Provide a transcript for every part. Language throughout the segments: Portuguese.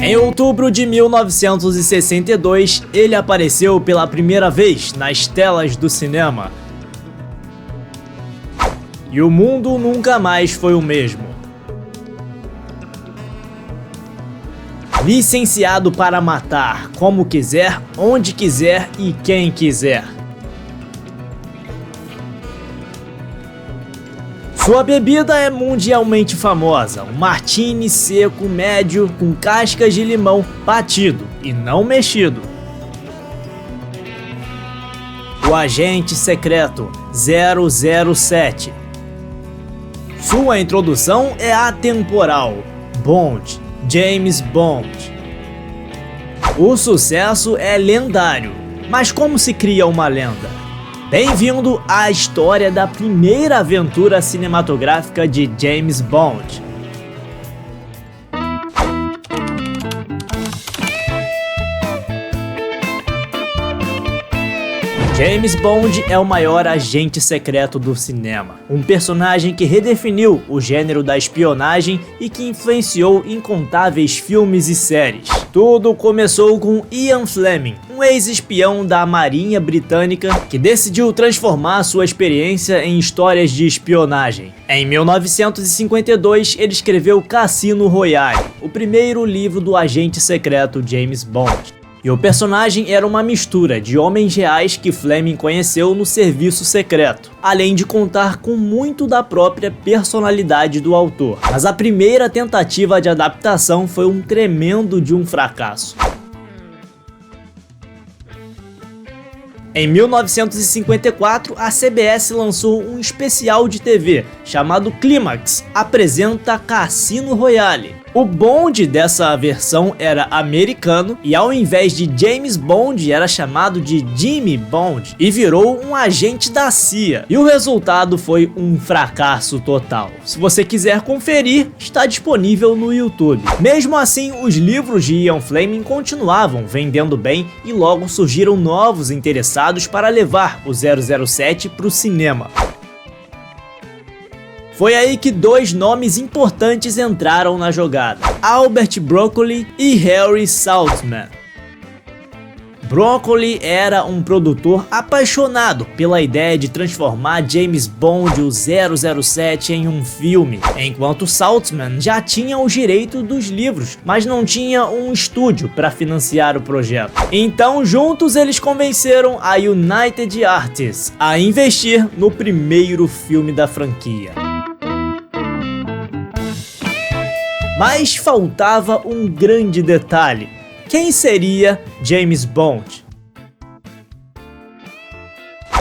Em outubro de 1962, ele apareceu pela primeira vez nas telas do cinema. E o mundo nunca mais foi o mesmo. Licenciado para matar, como quiser, onde quiser e quem quiser. Sua bebida é mundialmente famosa, um martini seco médio com cascas de limão batido e não mexido. O agente secreto 007. Sua introdução é atemporal. Bond, James Bond. O sucesso é lendário, mas como se cria uma lenda? Bem-vindo à história da primeira aventura cinematográfica de James Bond. James Bond é o maior agente secreto do cinema, um personagem que redefiniu o gênero da espionagem e que influenciou incontáveis filmes e séries. Tudo começou com Ian Fleming, um ex-espião da Marinha Britânica que decidiu transformar sua experiência em histórias de espionagem. Em 1952, ele escreveu Cassino Royale, o primeiro livro do agente secreto James Bond. E o personagem era uma mistura de homens reais que Fleming conheceu no serviço secreto, além de contar com muito da própria personalidade do autor. Mas a primeira tentativa de adaptação foi um tremendo de um fracasso. Em 1954, a CBS lançou um especial de TV chamado Clímax, apresenta Cassino Royale. O Bond dessa versão era americano e ao invés de James Bond era chamado de Jimmy Bond e virou um agente da CIA. E o resultado foi um fracasso total. Se você quiser conferir, está disponível no YouTube. Mesmo assim, os livros de Ian Fleming continuavam vendendo bem e logo surgiram novos interessados para levar o 007 para o cinema. Foi aí que dois nomes importantes entraram na jogada: Albert Broccoli e Harry Saltzman. Broccoli era um produtor apaixonado pela ideia de transformar James Bond, o 007, em um filme, enquanto Saltzman já tinha os direitos dos livros, mas não tinha um estúdio para financiar o projeto. Então, juntos eles convenceram a United Artists a investir no primeiro filme da franquia. Mas faltava um grande detalhe: quem seria James Bond?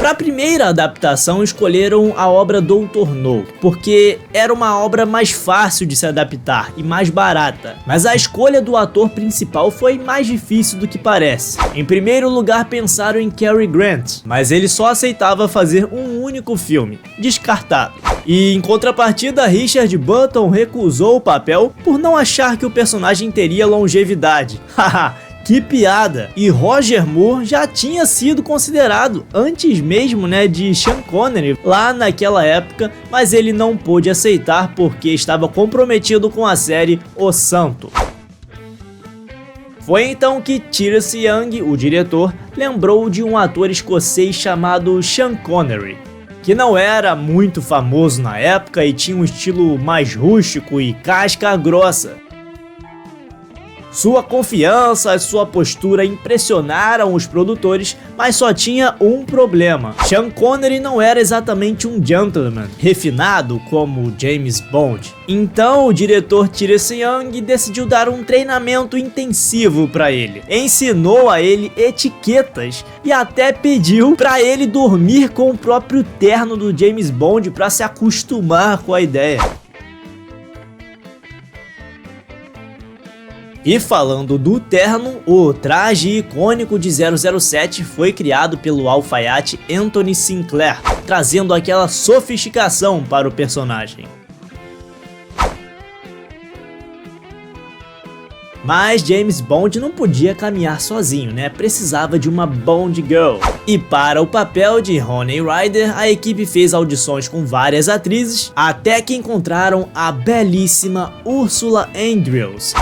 Para a primeira adaptação escolheram a obra Dr. No, porque era uma obra mais fácil de se adaptar e mais barata. Mas a escolha do ator principal foi mais difícil do que parece. Em primeiro lugar pensaram em Cary Grant, mas ele só aceitava fazer um único filme, descartado. E em contrapartida, Richard Burton recusou o papel por não achar que o personagem teria longevidade. Haha, que piada! E Roger Moore já tinha sido considerado antes mesmo, de Sean Connery lá naquela época, mas ele não pôde aceitar porque estava comprometido com a série O Santo. Foi então que Terence Young, o diretor, lembrou de um ator escocês chamado Sean Connery, que não era muito famoso na época e tinha um estilo mais rústico e casca grossa. Sua confiança e sua postura impressionaram os produtores, mas só tinha um problema: Sean Connery não era exatamente um gentleman refinado como James Bond. Então o diretor Terence Young decidiu dar um treinamento intensivo para ele. Ensinou a ele etiquetas e até pediu para ele dormir com o próprio terno do James Bond para se acostumar com a ideia. E falando do terno, o traje icônico de 007 foi criado pelo alfaiate Anthony Sinclair, trazendo aquela sofisticação para o personagem. Mas James Bond não podia caminhar sozinho, Precisava de uma Bond Girl. E para o papel de Honey Rider, a equipe fez audições com várias atrizes, até que encontraram a belíssima Ursula Andrews.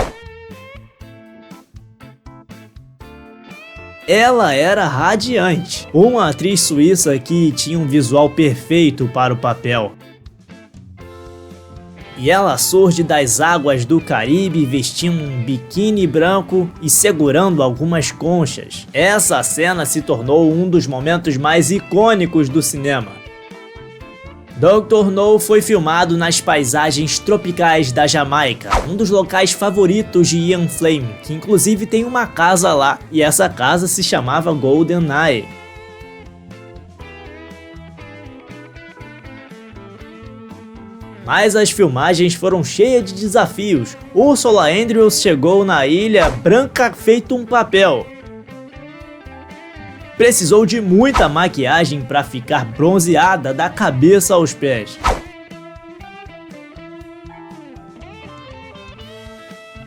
Ela era radiante, uma atriz suíça que tinha um visual perfeito para o papel. E ela surge das águas do Caribe vestindo um biquíni branco e segurando algumas conchas. Essa cena se tornou um dos momentos mais icônicos do cinema. Dr. No foi filmado nas paisagens tropicais da Jamaica, um dos locais favoritos de Ian Fleming, que inclusive tem uma casa lá, e essa casa se chamava GoldenEye. Mas as filmagens foram cheias de desafios. Ursula Andrews chegou na ilha branca feito um papel. Precisou de muita maquiagem para ficar bronzeada da cabeça aos pés.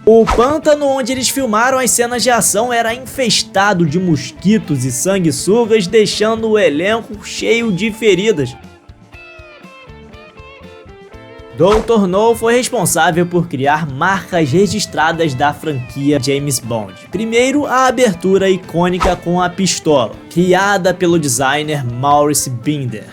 O pântano onde eles filmaram as cenas de ação era infestado de mosquitos e sanguessugas, deixando o elenco cheio de feridas. Dr. No foi responsável por criar marcas registradas da franquia James Bond. Primeiro, a abertura icônica com a pistola, criada pelo designer Maurice Binder.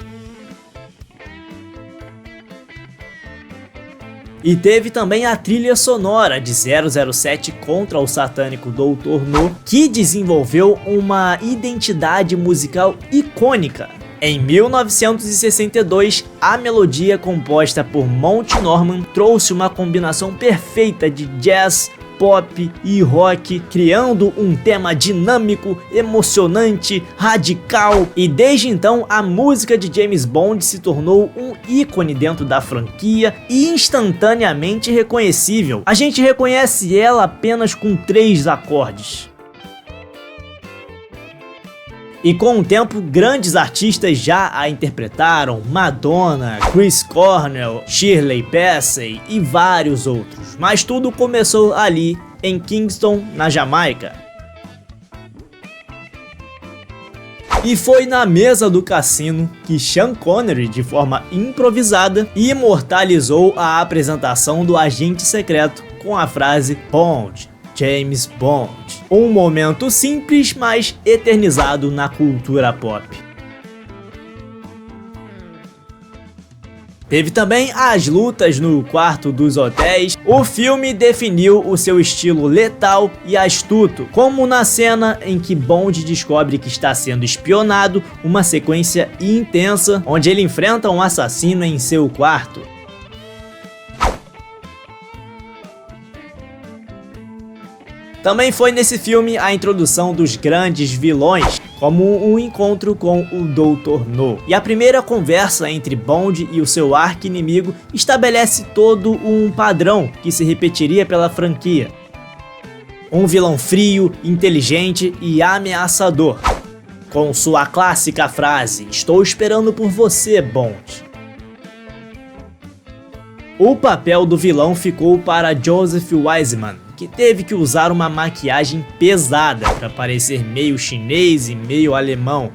E teve também a trilha sonora de 007 contra o satânico Dr. No, que desenvolveu uma identidade musical icônica. Em 1962, a melodia composta por Monty Norman trouxe uma combinação perfeita de jazz, pop e rock, criando um tema dinâmico, emocionante, radical, e desde então a música de James Bond se tornou um ícone dentro da franquia e instantaneamente reconhecível. A gente reconhece ela apenas com 3 acordes. E com o tempo, grandes artistas já a interpretaram: Madonna, Chris Cornell, Shirley Bassey e vários outros. Mas tudo começou ali, em Kingston, na Jamaica. E foi na mesa do cassino que Sean Connery, de forma improvisada, imortalizou a apresentação do agente secreto com a frase Bond, James Bond. Um momento simples, mas eternizado na cultura pop. Teve também as lutas no quarto dos hotéis. O filme definiu o seu estilo letal e astuto, como na cena em que Bond descobre que está sendo espionado, uma sequência intensa onde ele enfrenta um assassino em seu quarto. Também foi nesse filme a introdução dos grandes vilões, como um encontro com o Dr. No. E a primeira conversa entre Bond e o seu arqui-inimigo estabelece todo um padrão que se repetiria pela franquia. Um vilão frio, inteligente e ameaçador, com sua clássica frase: "Estou esperando por você, Bond". O papel do vilão ficou para Joseph Wiseman, que teve que usar uma maquiagem pesada para parecer meio chinês e meio alemão.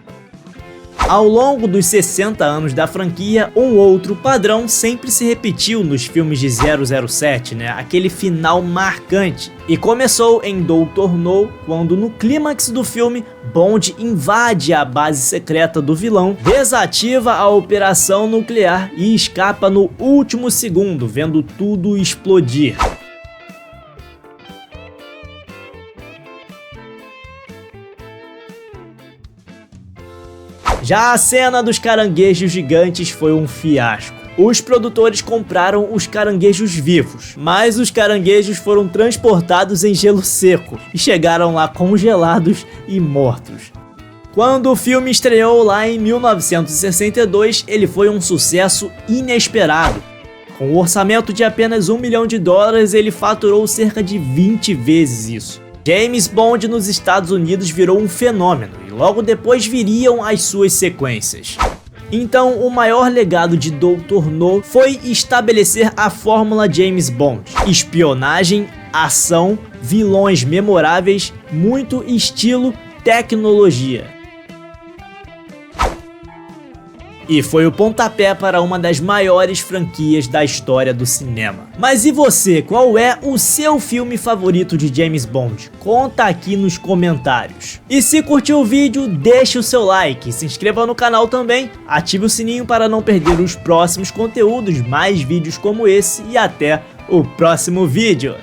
Ao longo dos 60 anos da franquia, um outro padrão sempre se repetiu nos filmes de 007, né? Aquele final marcante. E começou em Dr. No, quando no clímax do filme, Bond invade a base secreta do vilão, desativa a operação nuclear e escapa no último segundo, vendo tudo explodir. Já a cena dos caranguejos gigantes foi um fiasco. Os produtores compraram os caranguejos vivos, mas os caranguejos foram transportados em gelo seco e chegaram lá congelados e mortos. Quando o filme estreou lá em 1962, ele foi um sucesso inesperado. Com um orçamento de apenas $1 milhão, ele faturou cerca de 20 vezes isso. James Bond nos Estados Unidos virou um fenômeno e logo depois viriam as suas sequências. Então, o maior legado de Dr. No foi estabelecer a fórmula James Bond: espionagem, ação, vilões memoráveis, muito estilo, tecnologia. e foi o pontapé para uma das maiores franquias da história do cinema. Mas e você, qual é o seu filme favorito de James Bond? Conta aqui nos comentários. E se curtiu o vídeo, deixe o seu like, se inscreva no canal também, ative o sininho para não perder os próximos conteúdos, mais vídeos como esse e até o próximo vídeo.